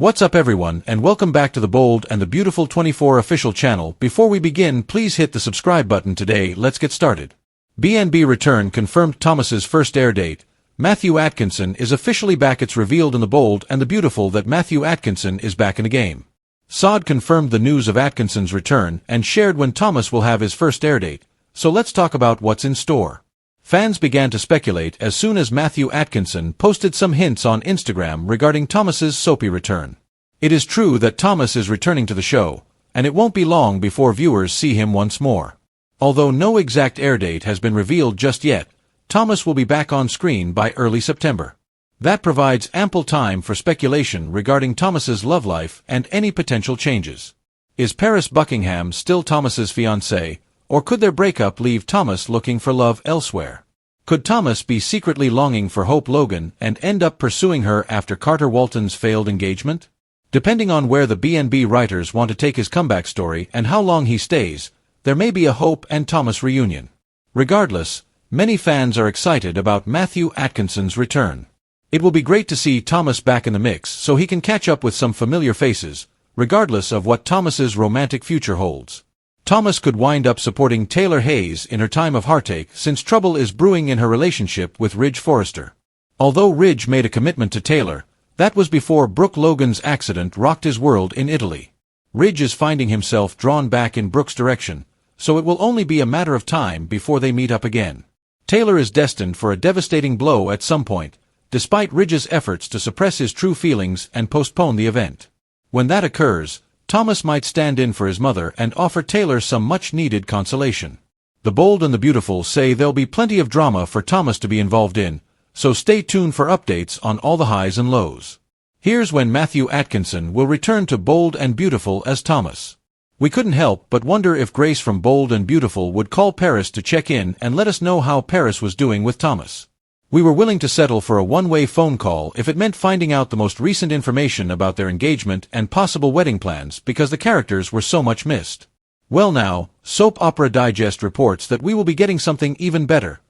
What's up everyone, and welcome back to the Bold and the Beautiful 24 official channel. Before we begin, please hit the subscribe button today. Let's get started. B&B return confirmed. Thomas's first air date. Matthew Atkinson is officially back. It's revealed in the Bold and the Beautiful that Matthew Atkinson is back in the game. Sod confirmed the news of Atkinson's return and shared when Thomas will have his first air date. So let's talk about what's in store. Fans began to speculate as soon as Matthew Atkinson posted some hints on Instagram regarding Thomas's soapy return. It is true that Thomas is returning to the show, and it won't be long before viewers see him once more. Although no exact air date has been revealed just yet, Thomas will be back on screen by early September. That provides ample time for speculation regarding Thomas's love life and any potential changes. Is Paris Buckingham still Thomas's fiancée, or could their breakup leave Thomas looking for love elsewhere? Could Thomas be secretly longing for Hope Logan and end up pursuing her after Carter Walton's failed engagement? Depending on where the B&B writers want to take his comeback story and how long he stays, there may be a Hope and Thomas reunion. Regardless, many fans are excited about Matthew Atkinson's return. It will be great to see Thomas back in the mix so he can catch up with some familiar faces, regardless of what Thomas's romantic future holds. Thomas could wind up supporting Taylor Hayes in her time of heartache since trouble is brewing in her relationship with Ridge Forrester. Although Ridge made a commitment to Taylor, that was before Brooke Logan's accident rocked his world in Italy. Ridge is finding himself drawn back in Brooke's direction, so it will only be a matter of time before they meet up again. Taylor is destined for a devastating blow at some point, despite Ridge's efforts to suppress his true feelings and postpone the event. When that occurs, Thomas might stand in for his mother and offer Taylor some much-needed consolation. The Bold and the Beautiful say there'll be plenty of drama for Thomas to be involved in, so stay tuned for updates on all the highs and lows. Here's when Matthew Atkinson will return to Bold and Beautiful as Thomas. We couldn't help but wonder if Grace from Bold and Beautiful would call Paris to check in and let us know how Paris was doing with Thomas. We were willing to settle for a one-way phone call if it meant finding out the most recent information about their engagement and possible wedding plans because the characters were so much missed. Well now, Soap Opera Digest reports that we will be getting something even better.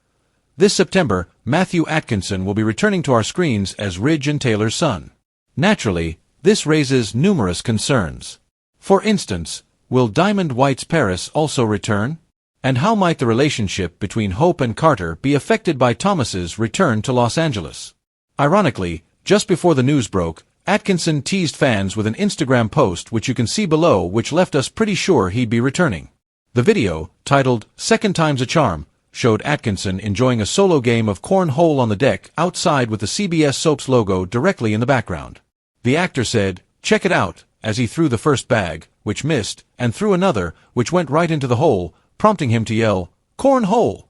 This September, Matthew Atkinson will be returning to our screens as Ridge and Taylor's son. Naturally, this raises numerous concerns. For instance, will Diamond White's Paris also return? And how might the relationship between Hope and Carter be affected by Thomas's return to Los Angeles? Ironically, just before the news broke, Atkinson teased fans with an Instagram post which you can see below, which left us pretty sure he'd be returning. The video, titled "Second Time's a Charm," showed Atkinson enjoying a solo game of cornhole on the deck outside with the CBS Soaps logo directly in the background. The actor said, "Check it out," as he threw the first bag, which missed, and threw another, which went right into the hole, prompting him to yell, "Cornhole!"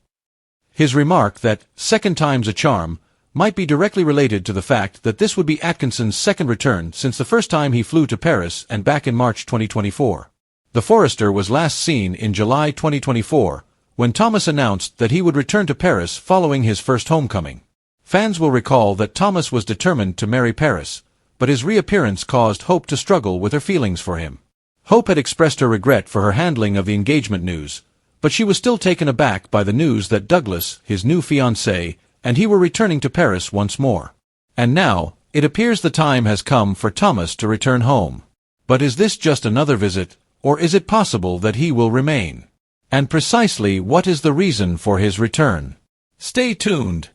His remark that "second time's a charm" might be directly related to the fact that this would be Atkinson's second return since the first time he flew to Paris and back in March 2024. The Forrester was last seen in July 2024, when Thomas announced that he would return to Paris following his first homecoming. Fans will recall that Thomas was determined to marry Paris, but his reappearance caused Hope to struggle with her feelings for him. Hope had expressed her regret for her handling of the engagement news, but she was still taken aback by the news that Douglas, his new fiancé, and he were returning to Paris once more. And now, it appears the time has come for Thomas to return home. But is this just another visit, or is it possible that he will remain? And precisely what is the reason for his return? Stay tuned!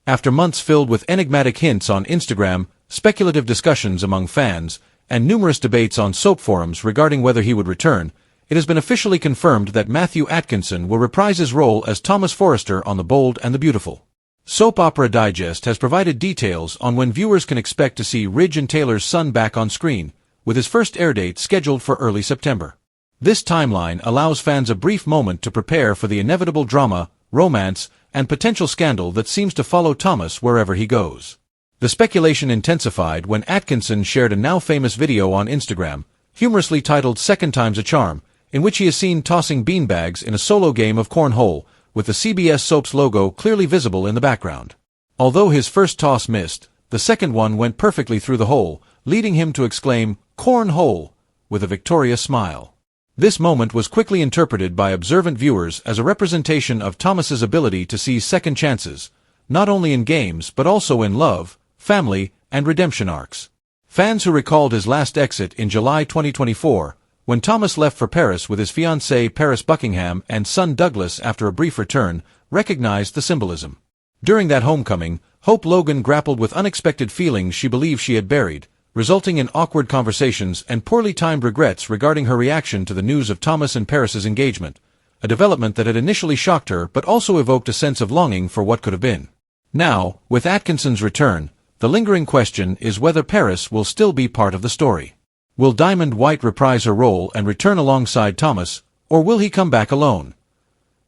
After months filled with enigmatic hints on Instagram, speculative discussions among fans, and numerous debates on soap forums regarding whether he would return, it has been officially confirmed that Matthew Atkinson will reprise his role as Thomas Forrester on The Bold and the Beautiful. Soap Opera Digest has provided details on when viewers can expect to see Ridge and Taylor's son back on screen, with his first airdate scheduled for early September. This timeline allows fans a brief moment to prepare for the inevitable drama, romance, and potential scandal that seems to follow Thomas wherever he goes. The speculation intensified when Atkinson shared a now-famous video on Instagram, humorously titled "Second Time's a Charm," in which he is seen tossing beanbags in a solo game of cornhole, with the CBS Soaps logo clearly visible in the background. Although his first toss missed, the second one went perfectly through the hole, leading him to exclaim, "Cornhole!" with a victorious smile. This moment was quickly interpreted by observant viewers as a representation of Thomas's ability to seize second chances, not only in games but also in love, family, and redemption arcs. Fans who recalled his last exit in July 2024, when Thomas left for Paris with his fiancée Paris Buckingham and son Douglas after a brief return, recognized the symbolism. During that homecoming, Hope Logan grappled with unexpected feelings she believed she had buried, resulting in awkward conversations and poorly timed regrets regarding her reaction to the news of Thomas and Paris's engagement, a development that had initially shocked her but also evoked a sense of longing for what could have been. Now, with Atkinson's return, the lingering question is whether Paris will still be part of the story. Will Diamond White reprise her role and return alongside Thomas, or will he come back alone?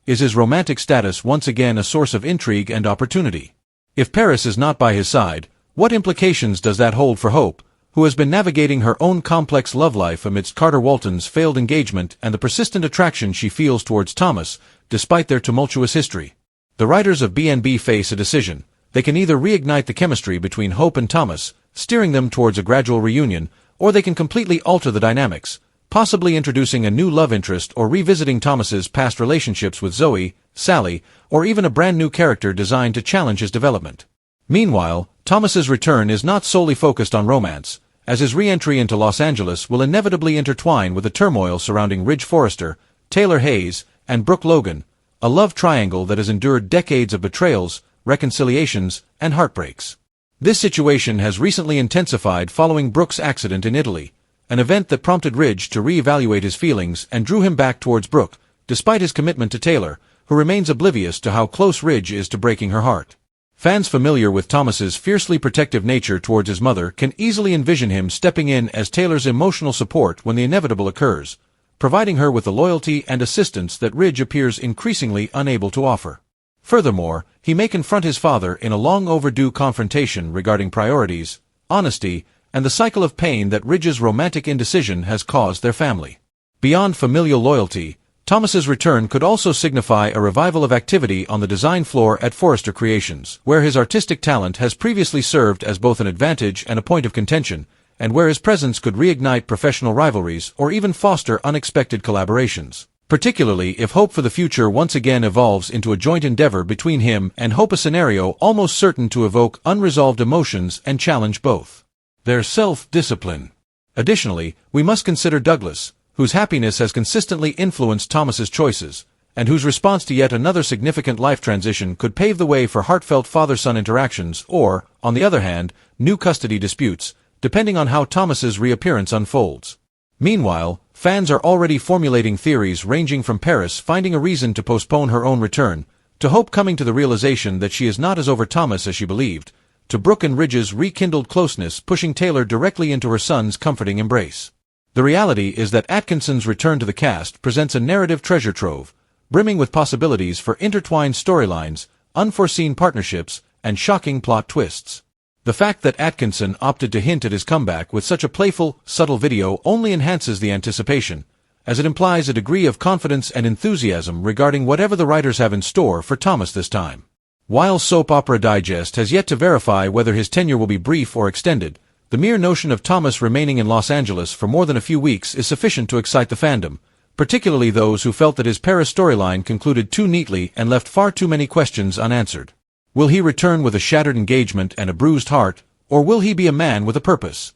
Is his romantic status once again a source of intrigue and opportunity? If Paris is not by his side, what implications does that hold for Hope, who has been navigating her own complex love life amidst Carter Walton's failed engagement and the persistent attraction she feels towards Thomas, despite their tumultuous history? The writers of B&B face a decision. They can either reignite the chemistry between Hope and Thomas, steering them towards a gradual reunion, or they can completely alter the dynamics, possibly introducing a new love interest or revisiting Thomas's past relationships with Zoe, Sally, or even a brand new character designed to challenge his development. Meanwhile, Thomas's return is not solely focused on romance, as his re-entry into Los Angeles will inevitably intertwine with the turmoil surrounding Ridge Forrester, Taylor Hayes, and Brooke Logan, a love triangle that has endured decades of betrayals, reconciliations, and heartbreaks. This situation has recently intensified following Brooke's accident in Italy, an event that prompted Ridge to re-evaluate his feelings and drew him back towards Brooke, despite his commitment to Taylor, who remains oblivious to how close Ridge is to breaking her heart. Fans familiar with Thomas's fiercely protective nature towards his mother can easily envision him stepping in as Taylor's emotional support when the inevitable occurs, providing her with the loyalty and assistance that Ridge appears increasingly unable to offer. Furthermore, he may confront his father in a long-overdue confrontation regarding priorities, honesty, and the cycle of pain that Ridge's romantic indecision has caused their family. Beyond familial loyalty, Thomas's return could also signify a revival of activity on the design floor at Forrester Creations, where his artistic talent has previously served as both an advantage and a point of contention, and where his presence could reignite professional rivalries or even foster unexpected collaborations. Particularly if hope for the future once again evolves into a joint endeavor between him and Hope, a scenario almost certain to evoke unresolved emotions and challenge both their self-discipline. Additionally, we must consider Douglas, whose happiness has consistently influenced Thomas's choices, and whose response to yet another significant life transition could pave the way for heartfelt father-son interactions or, on the other hand, new custody disputes, depending on how Thomas's reappearance unfolds. Meanwhile, fans are already formulating theories ranging from Paris finding a reason to postpone her own return, to Hope coming to the realization that she is not as over Thomas as she believed, to Brooke and Ridge's rekindled closeness pushing Taylor directly into her son's comforting embrace. The reality is that Atkinson's return to the cast presents a narrative treasure trove, brimming with possibilities for intertwined storylines, unforeseen partnerships, and shocking plot twists. The fact that Atkinson opted to hint at his comeback with such a playful, subtle video only enhances the anticipation, as it implies a degree of confidence and enthusiasm regarding whatever the writers have in store for Thomas this time. While Soap Opera Digest has yet to verify whether his tenure will be brief or extended, the mere notion of Thomas remaining in Los Angeles for more than a few weeks is sufficient to excite the fandom, particularly those who felt that his Paris storyline concluded too neatly and left far too many questions unanswered. Will he return with a shattered engagement and a bruised heart, or will he be a man with a purpose?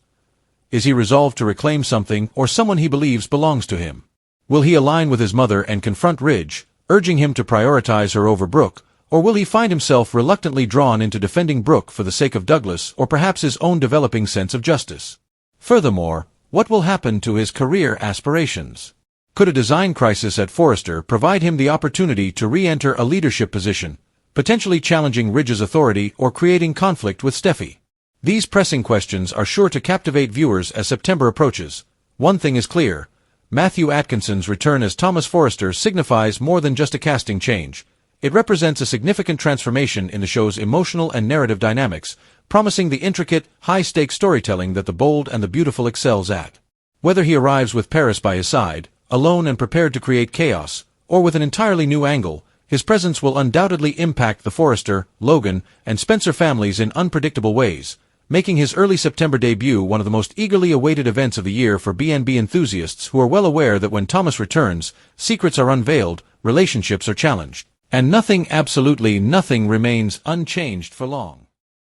Is he resolved to reclaim something or someone he believes belongs to him? Will he align with his mother and confront Ridge, urging him to prioritize her over Brooke, or will he find himself reluctantly drawn into defending Brooke for the sake of Douglas or perhaps his own developing sense of justice? Furthermore, what will happen to his career aspirations? Could a design crisis at Forrester provide him the opportunity to re-enter a leadership position, potentially challenging Ridge's authority or creating conflict with Steffi? These pressing questions are sure to captivate viewers as September approaches. One thing is clear: Matthew Atkinson's return as Thomas Forrester signifies more than just a casting change. It represents a significant transformation in the show's emotional and narrative dynamics, promising the intricate, high-stakes storytelling that The Bold and the Beautiful excels at. Whether he arrives with Paris by his side, alone and prepared to create chaos, or with an entirely new angle, his presence will undoubtedly impact the Forrester, Logan, and Spencer families in unpredictable ways, making his early September debut one of the most eagerly awaited events of the year for B&B enthusiasts who are well aware that when Thomas returns, secrets are unveiled, relationships are challenged, and nothing, absolutely nothing, remains unchanged for long.